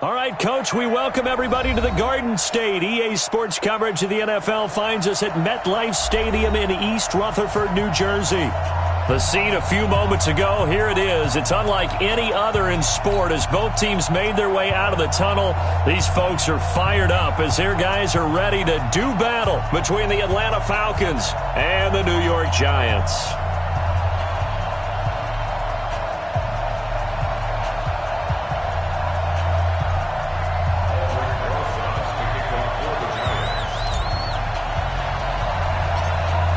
All right, Coach, we welcome everybody to the Garden State. EA Sports coverage of the NFL finds us at MetLife Stadium in East Rutherford, New Jersey. The scene a few moments ago, here it is. It's unlike any other in sport as both teams made their way out of the tunnel. These folks are fired up as their guys are ready to do battle between the Atlanta Falcons and the New York Giants.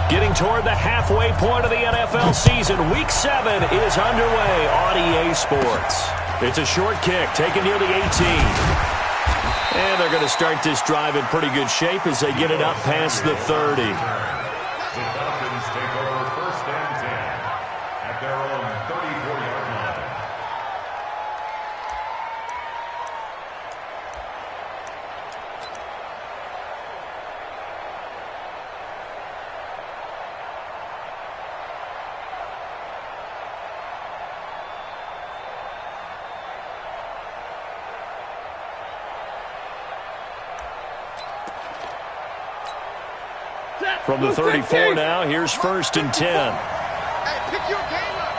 Getting toward the halfway point of the NFL season. Week 7 is underway on EA Sports. It's a short kick taken near the 18. And they're going to start this drive in pretty good shape as they get it up past the 30. The Falcons take over 1st and 10 at their own 34-yard line. From the 34 now, here's 1st and 10. Hey, pick your game up.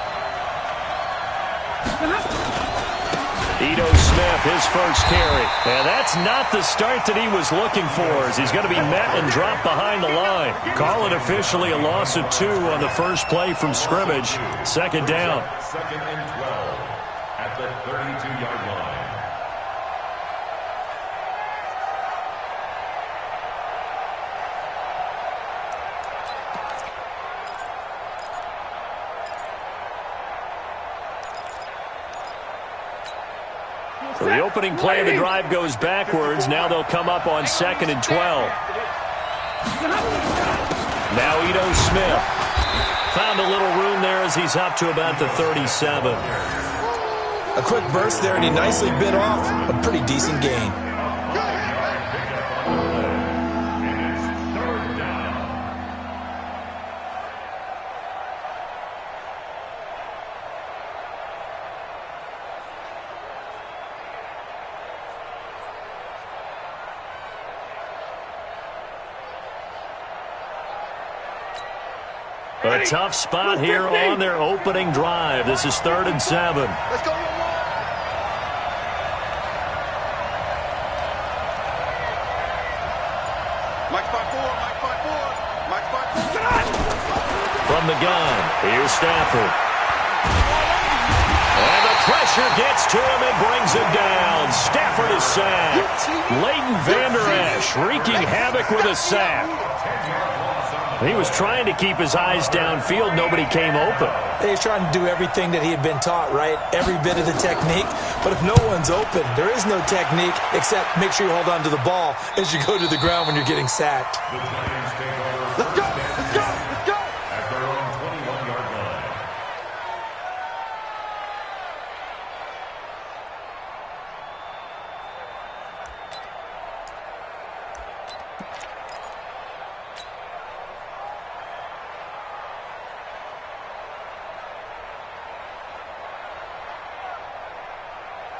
Ito Smith, his first carry. And that's not the start that he was looking for as he's going to be met and dropped behind the line. Call it officially a loss of 2 on the first play from scrimmage. 2nd down. 2nd and 12 at the 32-yard line. So the opening play of the drive goes backwards. Now they'll come up on 2nd and 12. Now Ito Smith. Found a little room there as he's up to about the 37. A quick burst there, and he nicely bit off a pretty decent gain. A tough spot here on their opening drive. This is 3rd and 7. Let's go. Mike spot 4. From the gun, here's Stafford. And the pressure gets to him and brings him down. Stafford is sacked. Leighton Vander Esch wreaking havoc with a sack. He was trying to keep his eyes downfield. Nobody came open. He's trying to do everything that he had been taught, right? Every bit of the technique. But if no one's open, there is no technique except make sure you hold on to the ball as you go to the ground when you're getting sacked. Let's go. At their own 21-yard line.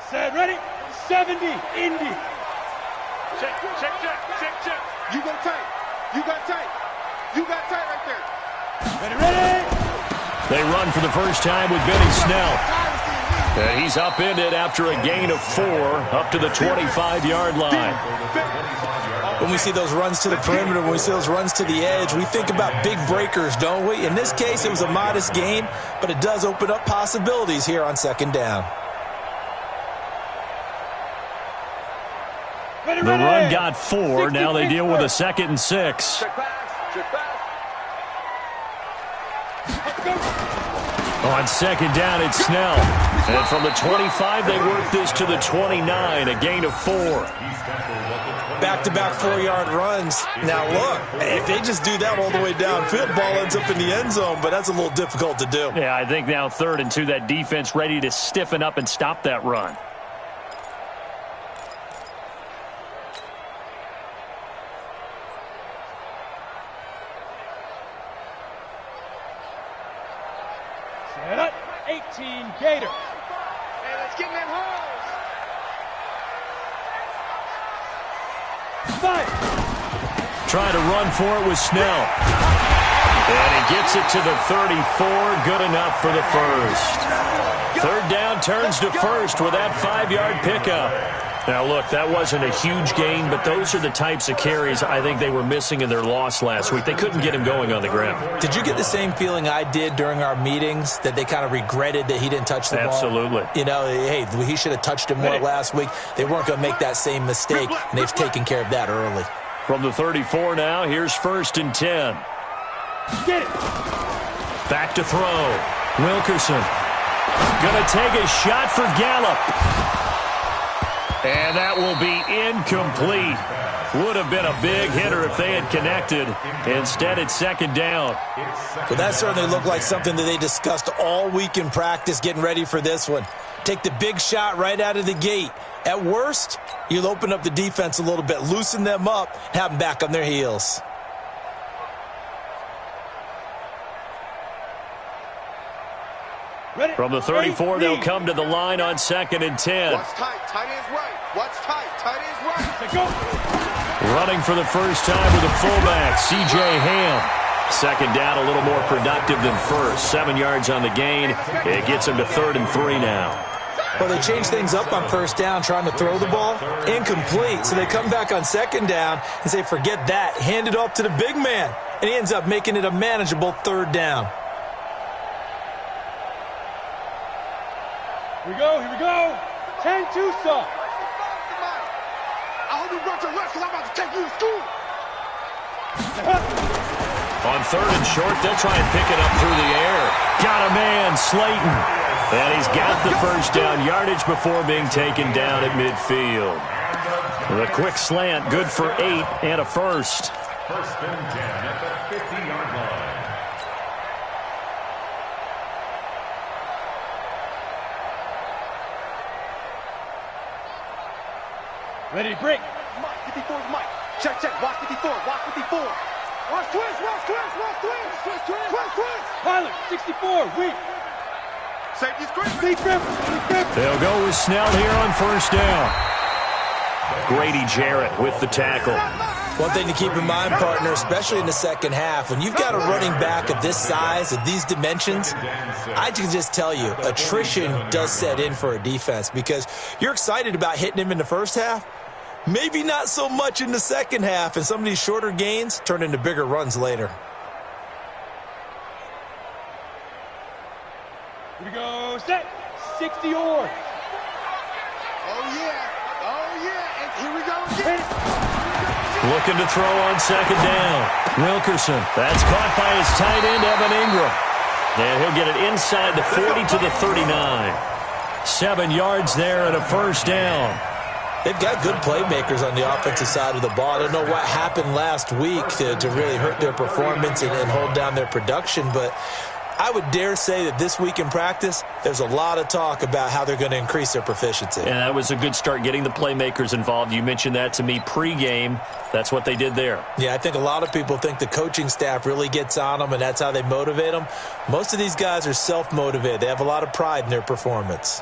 Set, ready? 70, Indy. Check. You go tight. You got tight right there. Ready? They run for the first time with Benny Snell. And he's upended after a gain of 4 up to the 25-yard line. When we see those runs to the perimeter, when we see those runs to the edge, we think about big breakers, don't we? In this case, it was a modest gain, but it does open up possibilities here on 2nd down. The run got 4. Now they deal with a 2nd and 6. Check pass. On 2nd down, it's Snell. And from the 25, they work this to the 29, a gain of 4. Back-to-back 4-yard runs. Now, look, if they just do that all the way downfield, ball ends up in the end zone, but that's a little difficult to do. Yeah, I think now 3rd and 2, that defense ready to stiffen up and stop that run. Set up. 18, Gators. Hey, let's get in them holes. Five. Trying to run for it with Snell. And he gets it to the 34. Good enough for the first. Third down turns to first with that 5-yard pickup. Now, look, that wasn't a huge gain, but those are the types of carries I think they were missing in their loss last week. They couldn't get him going on the ground. Did you get the same feeling I did during our meetings, that they kind of regretted that he didn't touch the ball? Absolutely. You know, hey, he should have touched it more last week. They weren't going to make that same mistake, and they've taken care of that early. From the 34 now, here's 1st and 10. Get it. Back to throw. Wilkerson. Gonna take a shot for Gallup. And that will be incomplete. Would have been a big hitter if they had connected. Instead, it's 2nd down. Well, that certainly looked like something that they discussed all week in practice getting ready for this one. Take the big shot right out of the gate. At worst, you'll open up the defense a little bit, loosen them up, have them back on their heels. Ready. From the 34, they'll come to the line on 2nd and 10. Watch tight. Tight end's right. Watch tight. Tight end's right. Let's go. Running for the first time with a fullback, C.J. Ham. 2nd down, a little more productive than first. 7 yards on the gain. It gets him to 3rd and 3 now. Well, they changed things up on 1st down, trying to throw the ball. Incomplete. So they come back on 2nd down and say, forget that. Hand it off to the big man. And he ends up making it a manageable 3rd down. Here we go. Here we go. 10-2 stop. I hope you brought your rest because I'm about to take you to school. On 3rd and short, they'll try and pick it up through the air. Got a man, Slayton. And he's got the first down yardage before being taken down at midfield. The quick slant, good for 8 and a first. 1st and 10 at the 50-yard line. Ready to break. Mike, 54's Mike. Check, check. Watch 54. Watch 54. Watch twins. Watch twins. Watch twins. Twins, twins. Twins, twins. Pilot, 64, weak. Safety screen. Big grip. Big grip. They'll go with Snell here on 1st down. Grady Jarrett with the tackle. One thing to keep in mind, partner, especially in the second half, when you've got a running back of this size, of these dimensions, I can just tell you, attrition does set in for a defense because you're excited about hitting him in the first half. Maybe not so much in the second half, and some of these shorter gains turn into bigger runs later. Here we go. Set. 60 or. Oh, yeah. Oh, yeah. And here we go again. Looking to throw on 2nd down. Wilkerson. That's caught by his tight end, Evan Ingram. And he'll get it inside the 40 to the 39. 7 yards there and a first down. They've got good playmakers on the offensive side of the ball. I don't know what happened last week to really hurt their performance and hold down their production, but I would dare say that this week in practice, there's a lot of talk about how they're going to increase their proficiency. And that was a good start, getting the playmakers involved. You mentioned that to me pregame. That's what they did there. Yeah, I think a lot of people think the coaching staff really gets on them, and that's how they motivate them. Most of these guys are self-motivated. They have a lot of pride in their performance.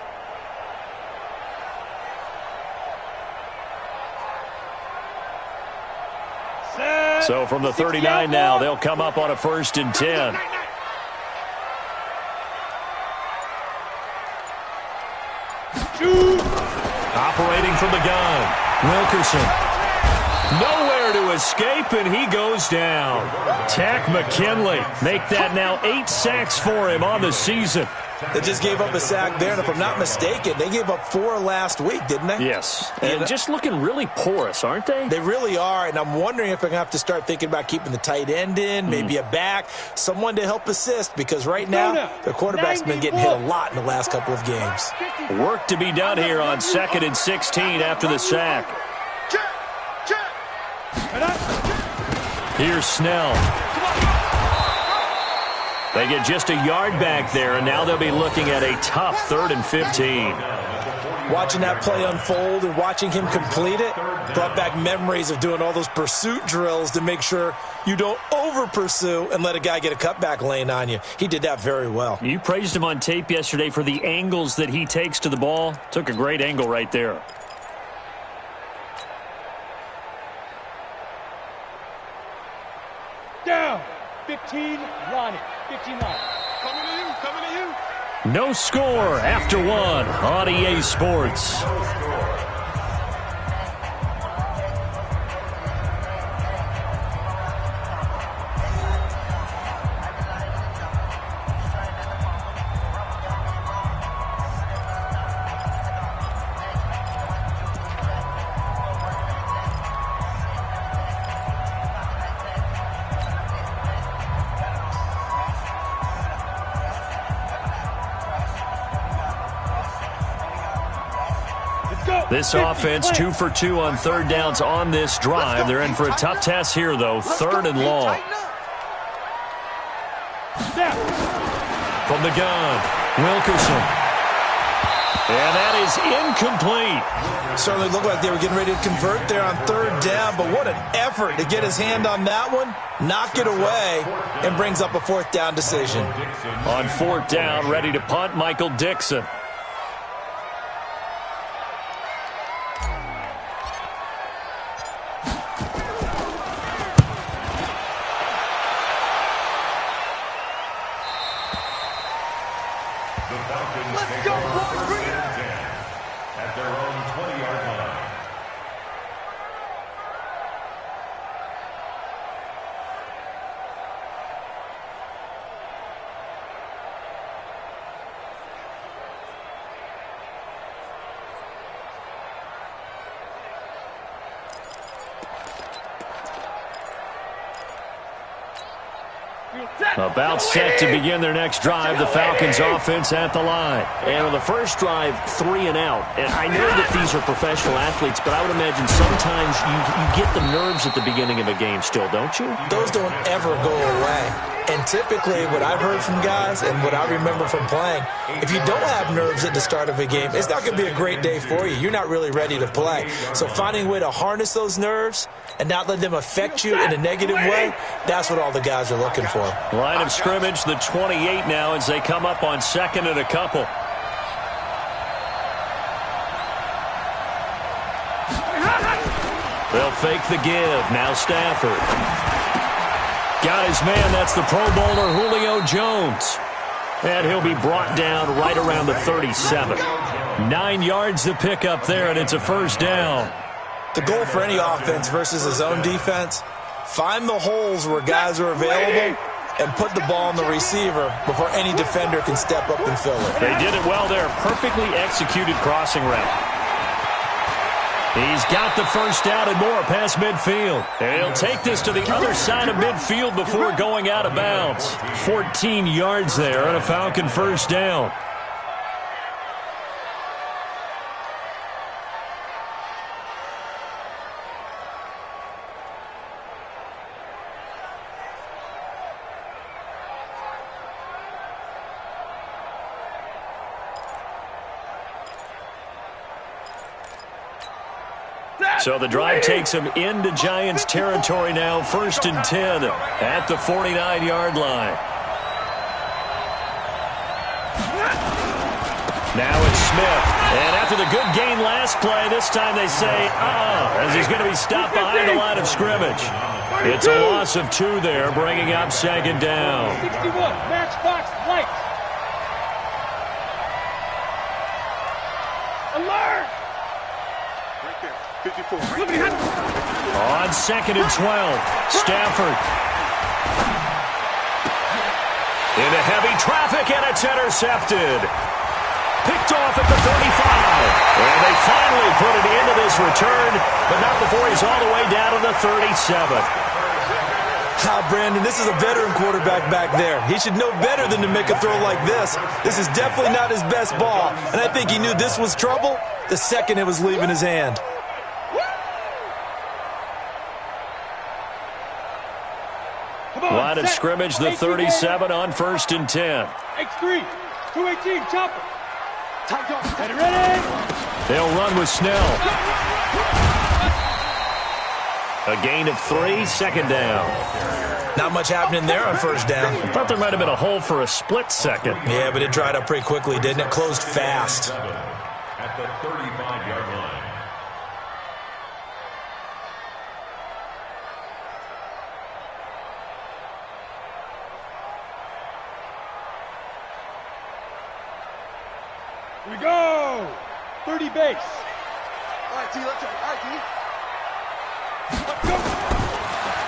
So from the 39 now, they'll come up on a 1st and 10. Operating from the gun, Wilkerson. Nowhere to escape, and he goes down. Tack McKinley. Make that now 8 sacks for him on the season. They just gave up a sack there, and if I'm not mistaken, they gave up 4 last week, didn't they? Yes, and just looking really porous, aren't they? They really are, and I'm wondering if they're going to have to start thinking about keeping the tight end in, maybe a back, someone to help assist, because right now, their quarterback's been getting hit a lot in the last couple of games. Work to be done here on 2nd and 16 after the sack. Here's Snell. They get just a yard back there, and now they'll be looking at a tough 3rd and 15. Watching that play unfold and watching him complete it brought back memories of doing all those pursuit drills to make sure you don't over-pursue and let a guy get a cutback lane on you. He did that very well. You praised him on tape yesterday for the angles that he takes to the ball. Took a great angle right there. down. 15, Ronnie. 15 line. Coming to you, coming to you. No score after one on EA Sports. This offense 2 for 2 on third downs on this drive. They're in for a tough test here, though. Third and long. From the gun, Wilkerson. And that is incomplete. Certainly looked like they were getting ready to convert there on third down, but what an effort to get his hand on that one, knock it away, and brings up a fourth down decision. On fourth down, ready to punt, Michael Dixon. Let's go, boys. Bring it up. At their own 20-yard line. About set to begin their next drive, the Falcons offense at the line. And on the first drive, 3 and out. And I know that these are professional athletes, but I would imagine sometimes you get the nerves at the beginning of a game still, don't you? Those don't ever go away. And typically what I've heard from guys and what I remember from playing, if you don't have nerves at the start of a game, it's not going to be a great day for you. You're not really ready to play. So finding a way to harness those nerves and not let them affect you in a negative way, that's what all the guys are looking for. Line of scrimmage, the 28 now as they come up on second and a couple. They'll fake the give. Now Stafford. Got his man. That's the Pro Bowler Julio Jones. And he'll be brought down right around the 37. 9 yards to pick up there, and it's a first down. The goal for any offense versus his own defense, find the holes where guys are available and put the ball on the receiver before any defender can step up and fill it. They did it well there. Perfectly executed crossing route. He's got the first down and more past midfield. And he'll take this to the other side of midfield before going out of bounds. 14 yards there and a Falcon first down. So the drive takes him into Giants territory now, 1st and 10 at the 49-yard line. Now it's Smith. And after the good gain last play, this time they say, as he's going to be stopped behind the line of scrimmage. It's a loss of 2 there, bringing up second down. 61, matchbox light. Alert! Right there. 54. On 2nd and 12, Stafford. Into heavy traffic, and it's intercepted. Picked off at the 35. And they finally put it into this return, but not before he's all the way down to the 37. Brandon, this is a veteran quarterback back there. He should know better than to make a throw like this. This is definitely not his best ball, and I think he knew this was trouble the second it was leaving his hand. Line of scrimmage, the 37 on 1st and 10. X3, 218, chopper. Ready? They'll run with Snell. A gain of 3, second down. Not much happening there on first down. I thought there might have been a hole for a split second. Yeah, but it dried up pretty quickly, didn't it? Closed fast. At the 35-yard line. Here we go. 30 base. All right, T, let's go. All right, T. Let's go.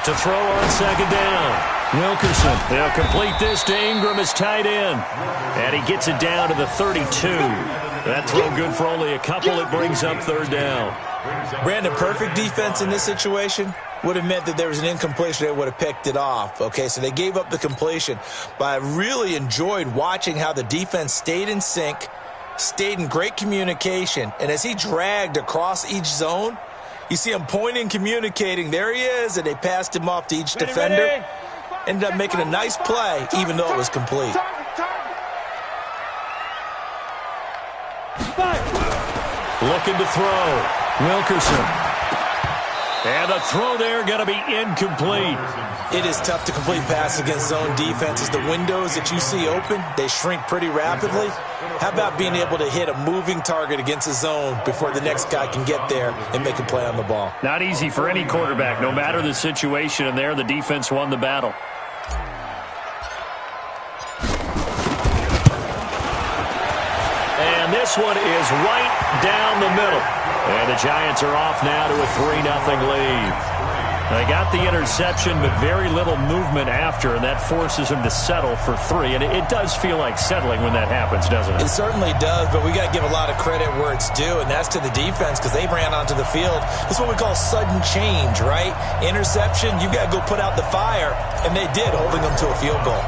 To throw on second down. Wilkerson, they'll complete this to Ingram as tight end. And he gets it down to the 32. That throw good for only a couple. It brings up third down. Brandon, perfect defense in this situation would have meant that there was an incompletion. They would have picked it off. Okay, so they gave up the completion. But I really enjoyed watching how the defense stayed in sync, stayed in great communication. And as he dragged across each zone, you see him pointing, communicating. There he is, and they passed him off to each defender. Ready. Ended up making a nice play, even though it was complete. Looking to throw. Wilkerson. And the throw there going to be incomplete. It is tough to complete passes against zone defenses. The windows that you see open, they shrink pretty rapidly. How about being able to hit a moving target against a zone before the next guy can get there and make a play on the ball? Not easy for any quarterback, no matter the situation. And there, the defense won the battle. And this one is right down the middle. And the Giants are off now to a 3-0 lead. They got the interception, but very little movement after, and that forces them to settle for 3. And it does feel like settling when that happens, doesn't it? It certainly does, but we got to give a lot of credit where it's due, and that's to the defense because they ran onto the field. It's what we call sudden change, right? Interception, you got to go put out the fire, and they did, holding them to a field goal.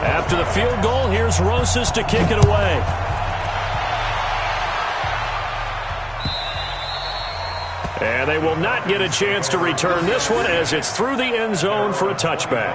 After the field goal, here's Rosas to kick it away. And they will not get a chance to return this one as it's through the end zone for a touchback.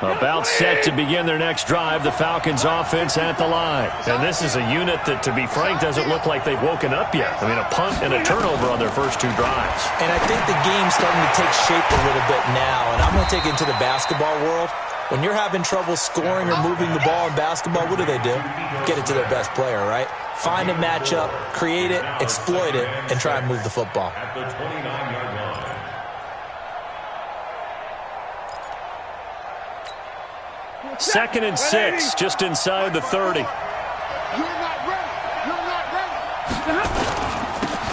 About set to begin their next drive, the Falcons offense at the line. And this is a unit that, to be frank, doesn't look like they've woken up yet. I mean, a punt and a turnover on their first 2 drives. And I think the game's starting to take shape a little bit now. And I'm going to take it into the basketball world. When you're having trouble scoring or moving the ball in basketball, what do? Get it to their best player, right? Find a matchup, create it, exploit it, and try and move the football. At the 29-yard line. Second and 6, just inside the 30. You're not ready. You're not ready.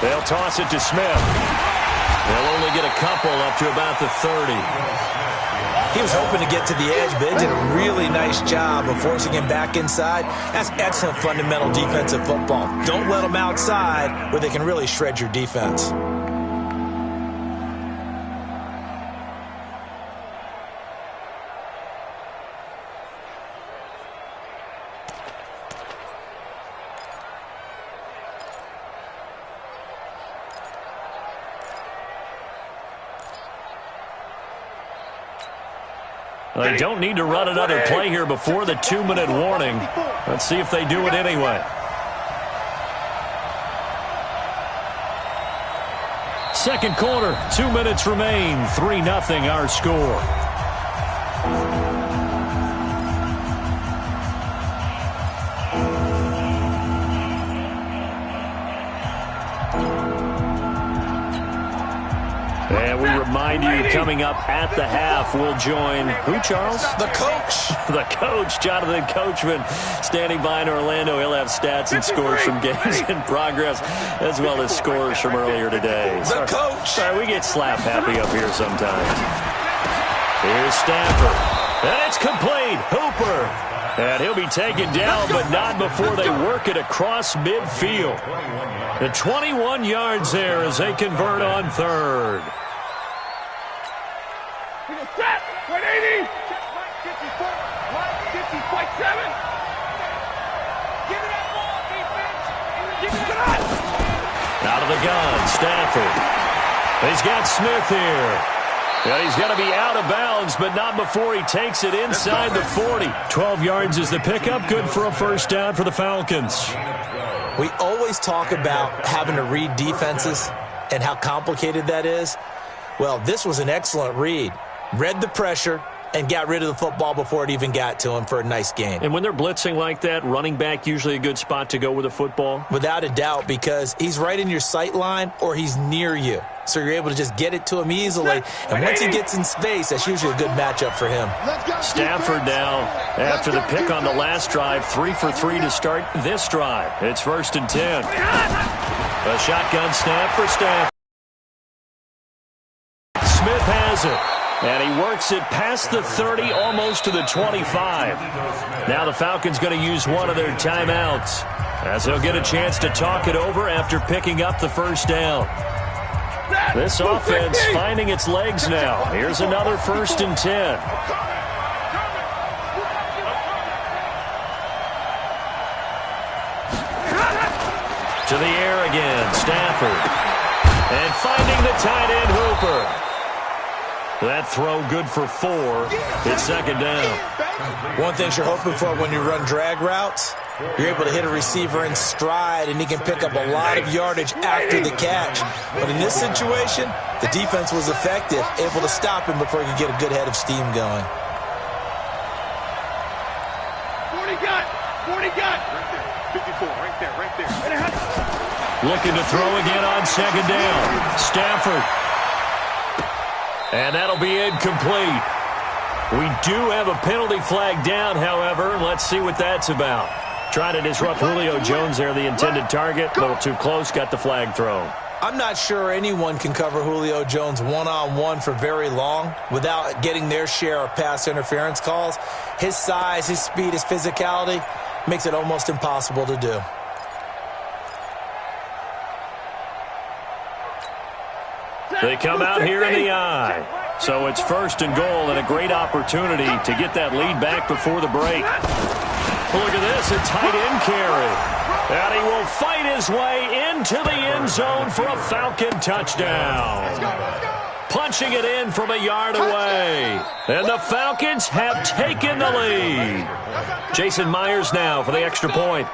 They'll toss it to Smith. They'll only get a couple up to about the 30. He was hoping to get to the edge, but they did a really nice job of forcing him back inside. That's excellent fundamental defensive football. Don't let them outside where they can really shred your defense. They don't need to run another play here before the 2-minute warning. Let's see if they do it anyway. Second quarter, 2 minutes remain. 3-0 our score. And we remind you, coming up at the half, we'll join who, Charles? The coach. The coach, Jonathan Coachman, standing by in Orlando. He'll have stats and scores from games in progress, as well as scores from earlier today. The coach. Sorry, we get slap happy up here sometimes. Here's Stafford. And it's complete. Hooper. And he'll be taken down, but not before they work it across midfield. The 21 yards there as they convert on third. 180. 54. 50. Fight 7. Give me that ball, defense. Give me that. Out of the gun, Stafford. He's got Smith here. Yeah, he's got to be out of bounds, but not before he takes it inside the 40. 12 yards is the pickup. Good for a first down for the Falcons. We always talk about having to read defenses and how complicated that is. Well, this was an excellent read. Read the pressure and got rid of the football before it even got to him for a nice gain. And when they're blitzing like that, running back usually a good spot to go with a football? Without a doubt, because he's right in your sight line or he's near you. So you're able to just get it to him easily. And once he gets in space, that's usually a good matchup for him. Stafford now, after the pick on the last drive, 3 for 3 to start this drive. It's 1st and 10. A shotgun snap for Stafford. Smith has it. And he works it past the 30, almost to the 25. Now the Falcons going to use one of their timeouts, as they'll get a chance to talk it over after picking up the first down. This offense finding its legs now. Here's another 1st and 10. To the air again, Stafford. And finding the tight end Hooper. That throw good for 4. It's 2nd down. One thing you're hoping for when you run drag routes, you're able to hit a receiver in stride, and he can pick up a lot of yardage after the catch. But in this situation, the defense was effective, able to stop him before he could get a good head of steam going. 40 got. 40 got. Right there. 54, right there. Looking to throw again on 2nd down. Stafford. And that'll be incomplete. We do have a penalty flag down, however. Let's see what that's about. Trying to disrupt Julio Jones there, the intended target. A little too close, got the flag thrown. I'm not sure anyone can cover Julio Jones one-on-one for very long without getting their share of pass interference calls. His size, his speed, his physicality makes it almost impossible to do. They come out here in the eye. So it's 1st and goal and a great opportunity to get that lead back before the break. Look at this, a tight end carry. And he will fight his way into the end zone for a Falcon touchdown. Punching it in from a yard away. And the Falcons have taken the lead. Jason Myers now for the extra point.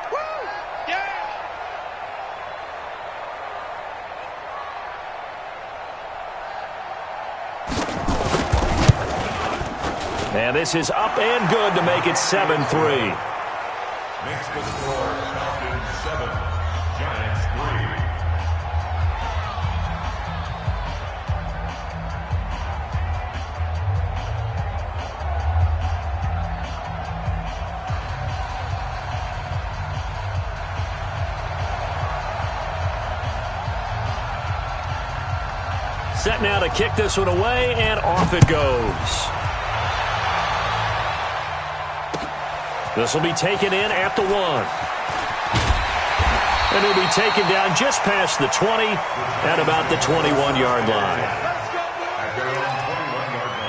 And this is up and good to make it 7-3. Makes the score Falcons 7, Giants 3. Set now to kick this one away, and off it goes. This will be taken in at the 1. And he'll be taken down just past the 20 at about the 21-yard line. At their own 21-yard line.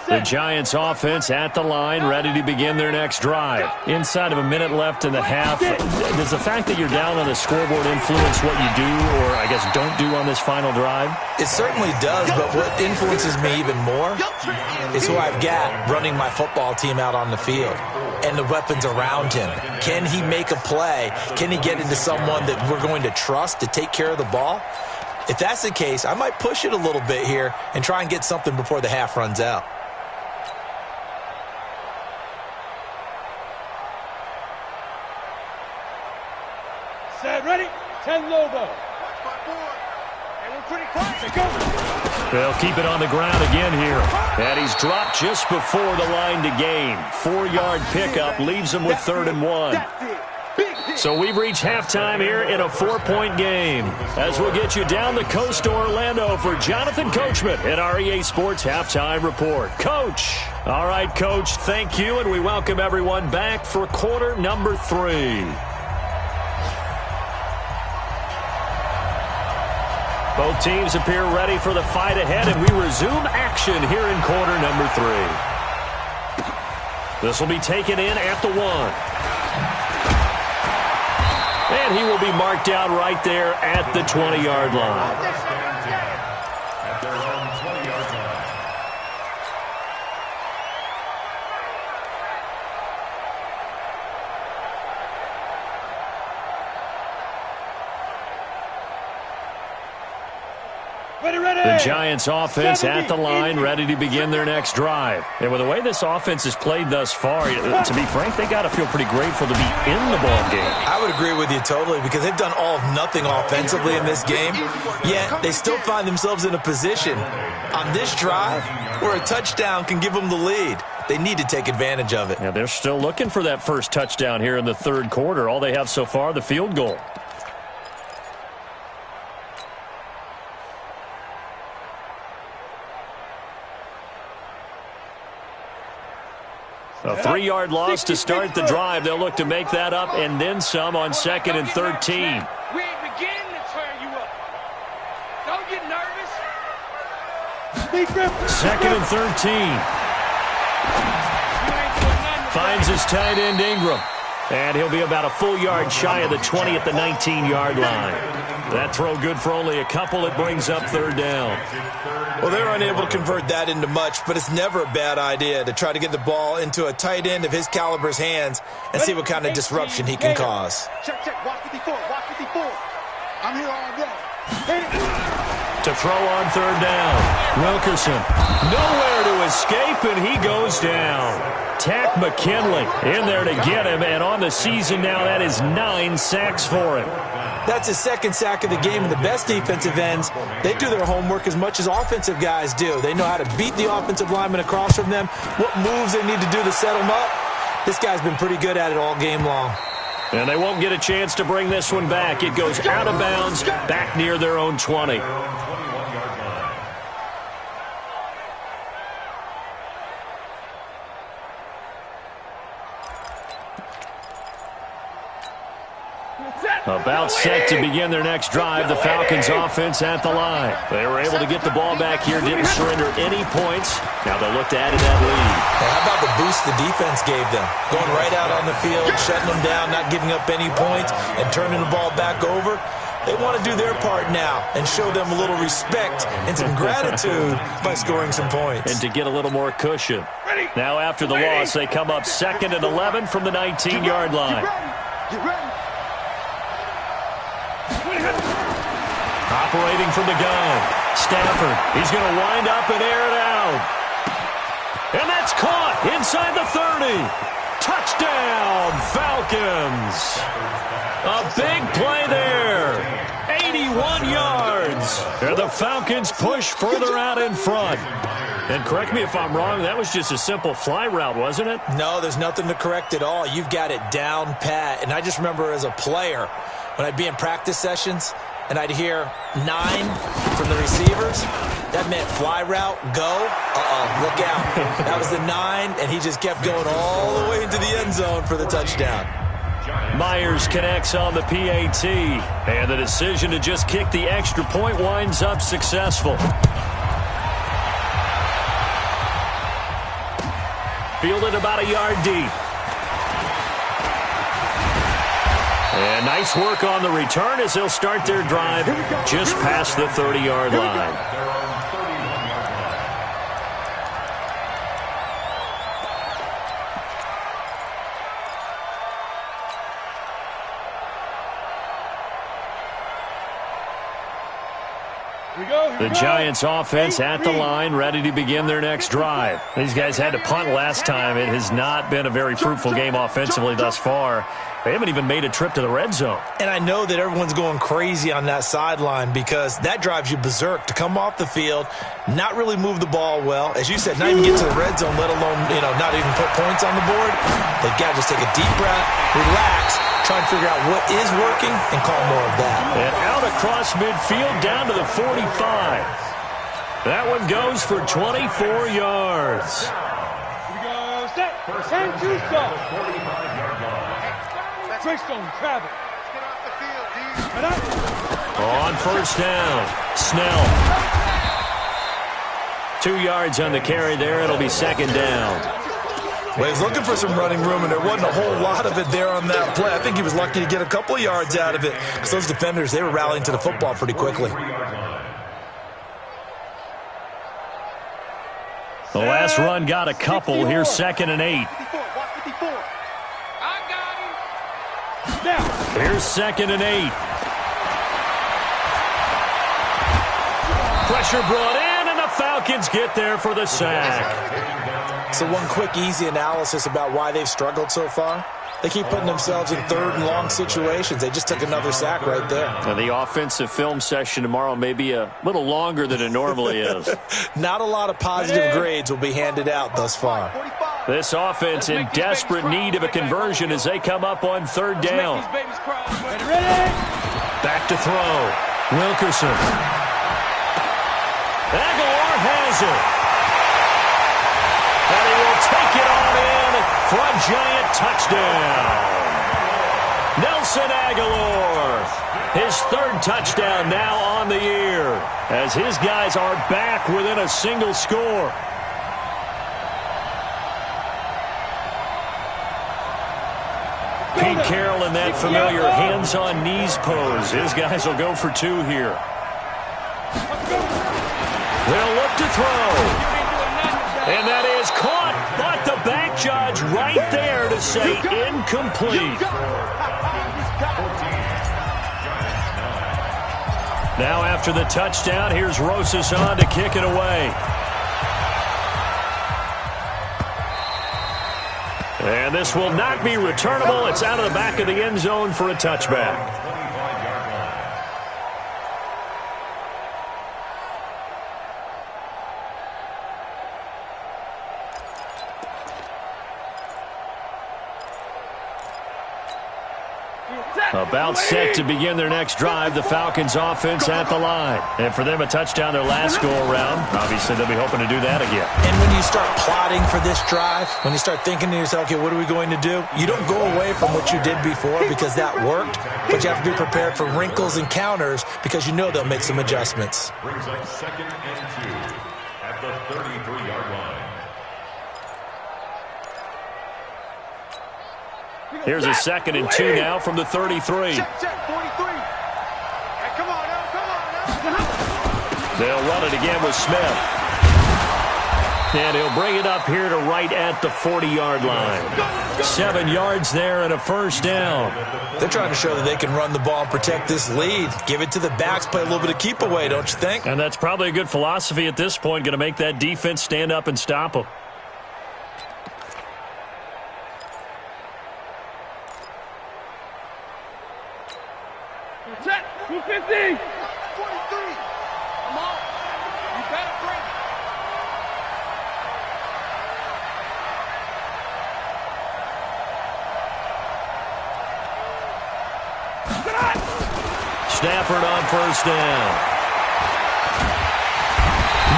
The Giants offense at the line, ready to begin their next drive. Inside of a minute left in the half. Does the fact that you're down on the scoreboard influence what you do, or I guess don't do on this final drive? It certainly does, but what influences me even more is who I've got running my football team out on the field and the weapons around him. Can he make a play? Can he get into someone that we're going to trust to take care of the ball? If that's the case, I might push it a little bit here and try and get something before the half runs out. Set, ready? 10 Lobo. And we're pretty close. They'll keep it on the ground again here. And he's dropped just before the line to gain. 4-yard pickup leaves him with 3rd and 1. That's it. Big hit. So we've reached halftime here in a 4-point game. As we'll get you down the coast to Orlando for Jonathan Coachman at our EA Sports Halftime Report. Coach. All right, Coach, thank you, and we welcome everyone back for quarter number 3. Both teams appear ready for the fight ahead, and we resume action here in quarter number 3. This will be taken in at the 1. And he will be marked out right there at the 20-yard line. At their own 20-yard line. The Giants offense at the line, ready to begin their next drive. And with the way this offense has played thus far, to be frank, they got to feel pretty grateful to be in the ball game. I would agree with you totally because they've done all of nothing offensively in this game, yet they still find themselves in a position on this drive where a touchdown can give them the lead. They need to take advantage of it. Yeah, they're still looking for that first touchdown here in the third quarter. All they have so far, the field goal. A 3-yard loss to start the drive. They'll look to make that up and then some on 2nd and 13. We ain't beginning to turn you up. Don't get nervous. 2nd and 13. Finds his tight end Ingram. And he'll be about a full yard shy of the 20 at the 19-yard line. That throw good for only a couple. It brings up 3rd down. Well, they're unable to convert that into much, but it's never a bad idea to try to get the ball into a tight end of his caliber's hands and see what kind of disruption he can cause. Check, check. Watch 54. Watch 54. I'm here all day. To throw on 3rd down. Wilkerson nowhere to escape, and he goes down. Tack McKinley in there to get him, and on the season now, that is 9 sacks for him. That's his 2nd sack of the game, and the best defensive ends, they do their homework as much as offensive guys do. They know how to beat the offensive lineman across from them, what moves they need to do to set them up. This guy's been pretty good at it all game long. And they won't get a chance to bring this one back. It goes out of bounds, back near their own 20. About set to begin their next drive, the Falcons offense at the line. They were able to get the ball back here, didn't surrender any points. Now they'll look to add to that lead. Hey, how about the boost the defense gave them? Going right out on the field, shutting them down, not giving up any points, and turning the ball back over. They want to do their part now and show them a little respect and some gratitude by scoring some points. And to get a little more cushion. Now after the loss, they come up 2nd and 11 from the 19-yard line. Get ready. Operating from the gun. Stafford, he's going to wind up and air it out. And that's caught inside the 30. Touchdown, Falcons. A big play there. 81 yards. And the Falcons push further out in front. And correct me if I'm wrong, that was just a simple fly route, wasn't it? No, there's nothing to correct at all. You've got it down pat. And I just remember as a player, when I'd be in practice sessions, and I'd hear 9 from the receivers, that meant fly route, go, look out. That was the 9, and he just kept going all the way into the end zone for the touchdown. Myers connects on the PAT, and the decision to just kick the extra point winds up successful. Fielded about a yard deep. And nice work on the return as they'll start their drive just past the 30-yard line. The Giants offense at the line, ready to begin their next drive. These guys had to punt last time. It has not been a very fruitful game offensively thus far. They haven't even made a trip to the red zone. And I know that everyone's going crazy on that sideline because that drives you berserk to come off the field, not really move the ball well. As you said, not even get to the red zone, let alone, not even put points on the board. They've got to just take a deep breath, relax, try and figure out what is working and call more of that. And out across midfield down to the 45. That one goes for 24 yards. Here we go, set, and 2 stop. Twistone, Travis. Get off the field, D. On first down, Snell. 2 yards on the carry there. It'll be 2nd down. Well, he's looking for some running room, and there wasn't a whole lot of it there on that play. I think he was lucky to get a couple of yards out of it because those defenders, they were rallying to the football pretty quickly. The last run got a couple. Here's 2nd and 8. Here's 2nd and 8. Pressure brought in, and the Falcons get there for the sack. So one quick, easy analysis about why they've struggled so far. They keep putting themselves in 3rd and long situations. They just took another sack right there. Now, the offensive film session tomorrow may be a little longer than it normally is. Not a lot of positive grades will be handed out thus far. This offense in desperate need of a conversion as they come up on 3rd down. Back to throw. Wilkerson. Aguilar has it. And he will take it on in for a giant touchdown. Nelson Aguilar, his 3rd touchdown now on the year as his guys are back within a single score. Pete Carroll in that familiar hands-on-knees pose. His guys will go for 2 here. They'll look to throw. And that is caught, but the back judge right there to say incomplete. Now after the touchdown, here's Rosas on to kick it away. And this will not be returnable. It's out of the back of the end zone for a touchback. About set to begin their next drive, the Falcons offense at the line. And for them, a touchdown their last go-around. Obviously, they'll be hoping to do that again. And when you start plotting for this drive, when you start thinking to yourself, okay, what are we going to do? You don't go away from what you did before because that worked, but you have to be prepared for wrinkles and counters because you know they'll make some adjustments. Brings up 2nd and 2 at the 33-yard line. Here's a 2nd and 2 now from the 33. Check, 43. Hey, come on now. They'll run it again with Smith. And he'll bring it up here to right at the 40-yard line. 7 yards there and a 1st down. They're trying to show that they can run the ball and protect this lead. Give it to the backs, play a little bit of keep away, don't you think? And that's probably a good philosophy at this point, going to make that defense stand up and stop them. Set, 250. 43. Come on. You better bring it. Stafford on 1st down.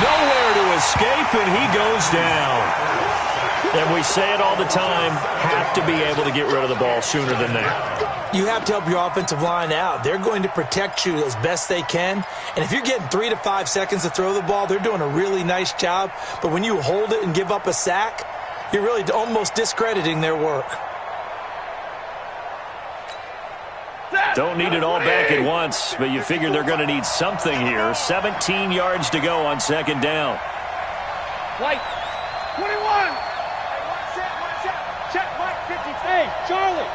Nowhere to escape, and he goes down. And we say it all the time, have to be able to get rid of the ball sooner than that. You have to help your offensive line out. They're going to protect you as best they can. And if you're getting 3 to 5 seconds to throw the ball, they're doing a really nice job. But when you hold it and give up a sack, you're really almost discrediting their work. Don't need it all back at once, but you figure they're going to need something here. 17 yards to go on 2nd down. White, 21. Check, Mike, 50. Hey, Charlie.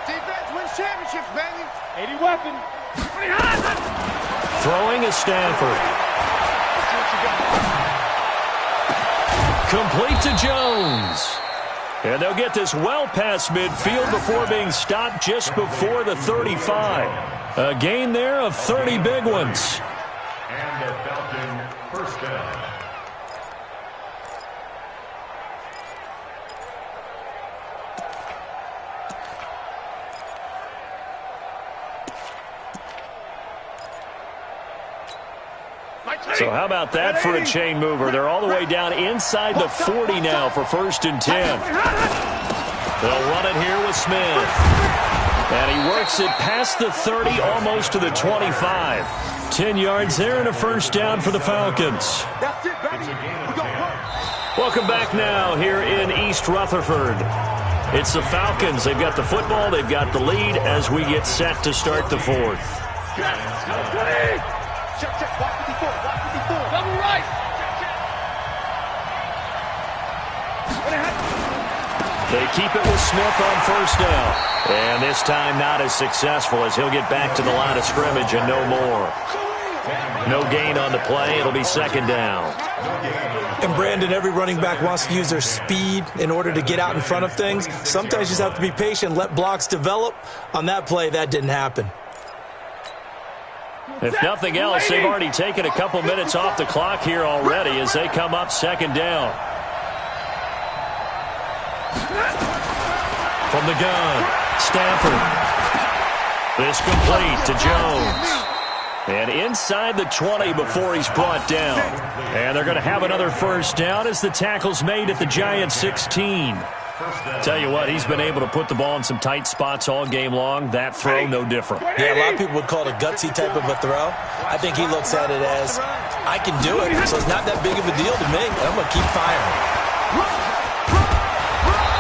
Defense wins championships, baby. 80 weapon. Throwing is Stanford. Complete to Jones. And they'll get this well past midfield before being stopped just before the 35. A gain there of 30 big ones. And the Falcon 1st down. So how about that for a chain mover? They're all the way down inside the 40 now for 1st and 10. They'll run it here with Smith. And he works it past the 30, almost to the 25. 10 yards there and a 1st down for the Falcons. That's it, baby. We gonna work. Welcome back now here in East Rutherford. It's the Falcons. They've got the football. They've got the lead as we get set to start the fourth. Check, watch 54, watch 54. Double right. They keep it with Smith on first down. And this time not as successful as he'll get back to the line of scrimmage and no more. No gain on the play. It'll be second down. And, Brandon, every running back wants to use their speed in order to get out in front of things. Sometimes you just have to be patient, let blocks develop. On that play, that didn't happen. If nothing else, they've already taken a couple minutes off the clock here already as they come up second down. From the gun, Stafford. This complete to Jones. And inside the 20 before he's brought down. And they're going to have another first down as the tackle's made at the Giants' 16. Tell you what, he's been able to put the ball in some tight spots all game long. That throw, no different. Yeah, a lot of people would call it a gutsy type of a throw. I think he looks at it as, I can do it, so it's not that big of a deal to me, and I'm going to keep firing.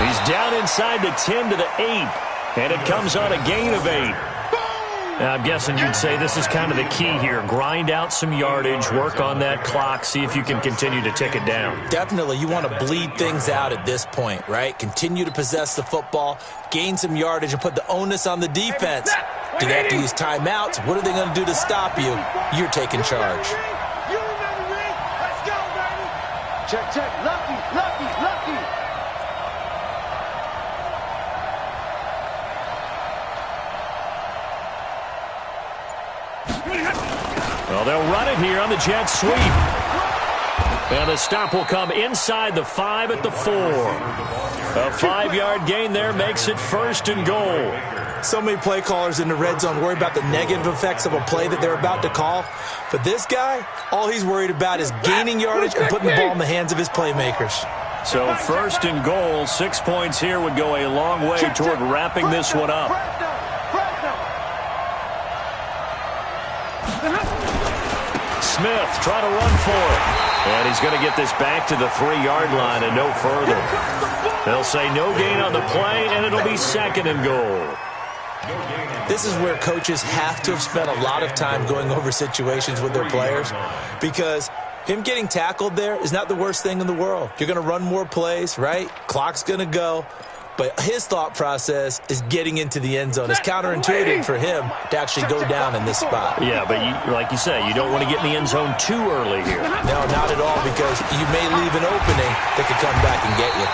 He's down inside the 10 to the 8, and it comes on a gain of 8. Now, I'm guessing you'd say this is kind of the key here. Grind out some yardage, work on that clock, see if you can continue to tick it down. Definitely. You want to bleed things out at this point, right? Continue to possess the football, gain some yardage, and put the onus on the defense. Do they have to use timeouts? What are they going to do to stop you? You're taking charge. You remember me? Let's go, baby. Check, lucky. Well, they'll run it here on the jet sweep. And the stop will come inside the 5 at the 4. A 5-yard gain there makes it first and goal. So many play callers in the red zone worry about the negative effects of a play that they're about to call. But this guy, all he's worried about is gaining yardage and putting the ball in the hands of his playmakers. So first and goal, 6 points here would go a long way toward wrapping this one up. Smith trying to run for it. And he's going to get this back to the 3-yard line and no further. They'll say no gain on the play, and it'll be second and goal. This is where coaches have to have spent a lot of time going over situations with their players, because him getting tackled there is not the worst thing in the world. You're going to run more plays, right? Clock's going to go. But his thought process is getting into the end zone. It's counterintuitive for him to actually go down in this spot. Yeah, but like you say, you don't want to get in the end zone too early here. No, not at all, because you may leave an opening that could come back and get you.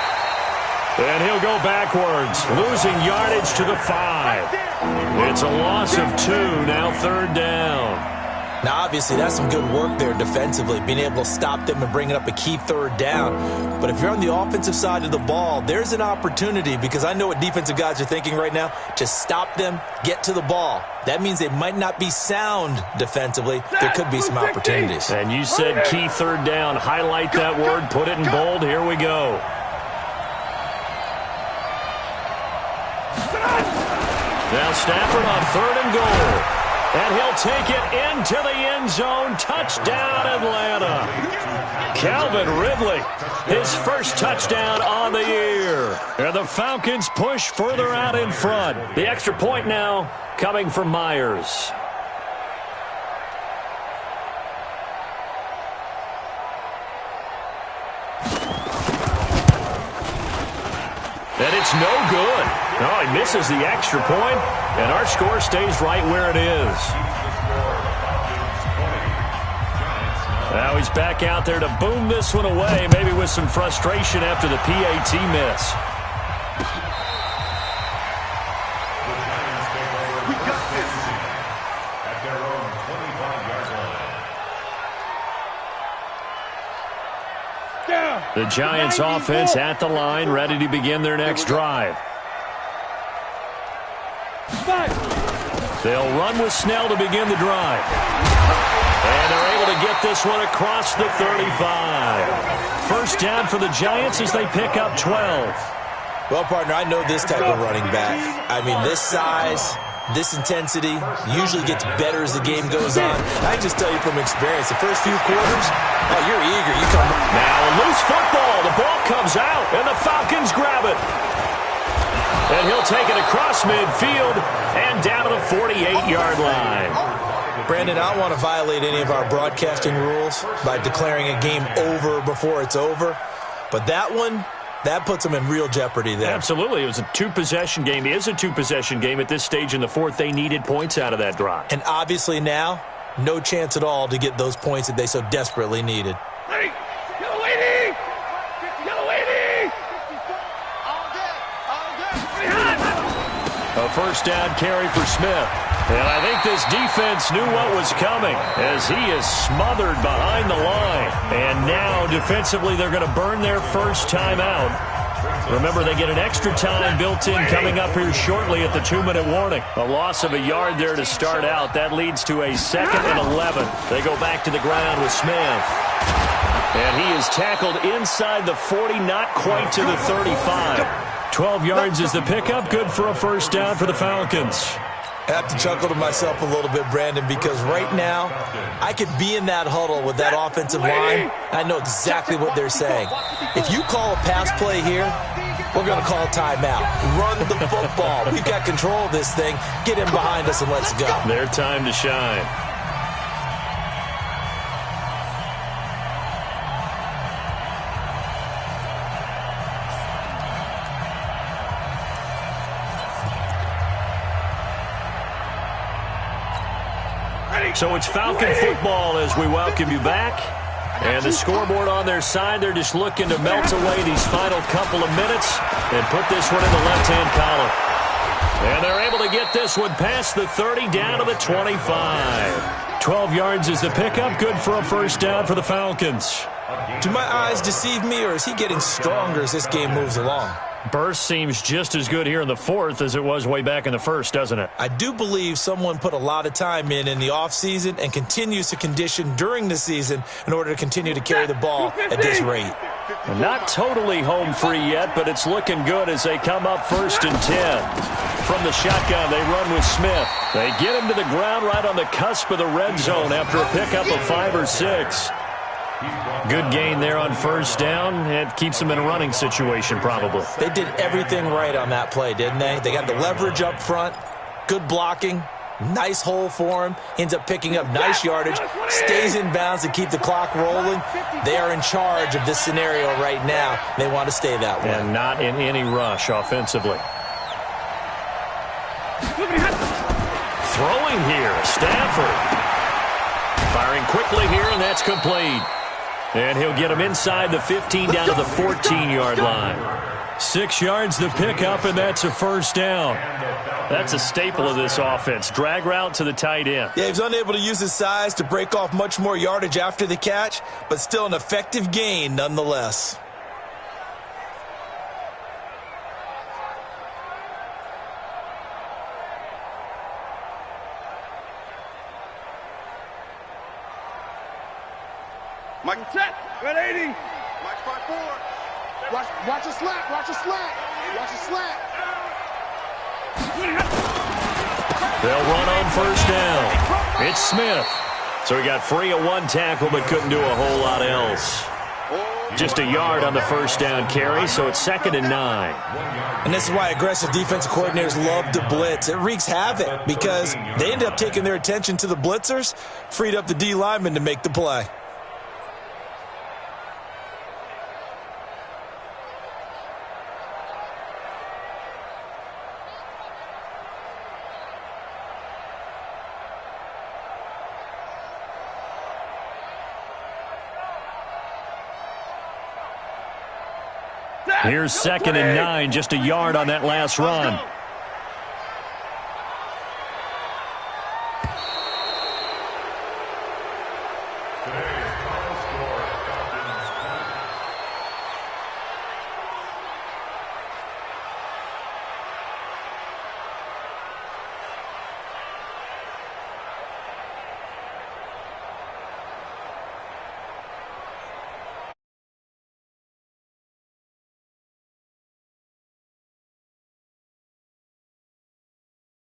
And he'll go backwards, losing yardage to the 5. It's a loss of 2, now third down. Now, obviously, that's some good work there defensively, being able to stop them and bringing up a key third down. But if you're on the offensive side of the ball, there's an opportunity, because I know what defensive guys are thinking right now. Just stop them, get to the ball. That means they might not be sound defensively. There could be some opportunities. And you said key third down. Highlight that word, put it in bold. Here we go. Now Stafford on third and goal. And he'll take it into the end zone. Touchdown, Atlanta. Calvin Ridley, his first touchdown on the year. And the Falcons push further out in front. The extra point now coming from Myers. And it's no good. Oh, he misses the extra point, and our score stays right where it is. Now he's back out there to boom this one away, maybe with some frustration after the PAT miss. At their own 25-yard line. The Giants offense at the line, ready to begin their next drive. They'll run with Snell to begin the drive. And they're able to get this one across the 35. First down for the Giants as they pick up 12. Well, partner, I know this type of running back. I mean, this size, This intensity usually gets better as the game goes on. I just tell you from experience, the first few quarters, oh, you're eager. You come. Now a loose football. The ball comes out, and the Falcons grab it. And he'll take it across midfield and down to the 48-yard line. Brandon, I don't want to violate any of our broadcasting rules by declaring a game over before it's over. But that one, that puts them in real jeopardy there. Absolutely. It was a two-possession game. It is a two-possession game at this stage in the fourth. They needed points out of that drive. And obviously now, no chance at all to get those points that they so desperately needed. Ready? Yellow lady! Yellow lady! A first down carry for Smith. And I think this defense knew what was coming as he is smothered behind the line. And now, defensively, they're going to burn their first time out. Remember, they get an extra time built in coming up here shortly at the 2-minute warning. A loss of a yard there to start out. That leads to a 2nd and 11. They go back to the ground with Smith. And he is tackled inside the 40, not quite to the 35. 12 yards is the pickup. Good for a first down for the Falcons. I have to chuckle to myself a little bit, Brandon, because right now I could be in that huddle with that offensive line. I know exactly what they're saying. If you call a pass play here, we're going to call a timeout. Run the football. We've got control of this thing. Get him behind us and let's go. Their time to shine. So it's Falcon football as we welcome you back. And the scoreboard on their side, they're just looking to melt away these final couple of minutes and put this one in the left-hand column. And they're able to get this one past the 30 down to the 25. 12 yards is the pickup. Good for a first down for the Falcons. Do my eyes deceive me, or is he getting stronger as this game moves along? Burst seems just as good here in the fourth as it was way back in the first, doesn't it? I do believe someone put a lot of time in the offseason and continues to condition during the season in order to continue to carry the ball at this rate. Not totally home free yet, but it's looking good as they come up 1st and 10. From the shotgun, they run with Smith. They get him to the ground right on the cusp of the red zone after a pickup of 5 or 6. Good gain there on first down. It keeps them in a running situation, probably. They did everything right on that play, didn't they? They got the leverage up front, good blocking, nice hole for him, ends up picking up nice yardage, stays in bounds to keep the clock rolling. They are in charge of this scenario right now. They want to stay that way. And not in any rush offensively. Throwing here, Stafford. Firing quickly here, and that's complete. And he'll get him inside the 15 down to the 14-yard line. 6 yards the pickup, and that's a first down. That's a staple of this offense. Drag route to the tight end. Yeah, he's unable to use his size to break off much more yardage after the catch, but still an effective gain nonetheless. Mike, set. 180. Mike 5-4. Watch a slant. Watch a slant. Watch a slant. They'll run on first down. It's Smith. So he got free of one tackle but couldn't do a whole lot else. Just a yard on the first down carry, so it's 2nd and 9. And this is why aggressive defensive coordinators love to blitz. It wreaks havoc because they end up taking their attention to the blitzers, freed up the D lineman to make the play. Here's 2nd and 9, just a yard on that last run.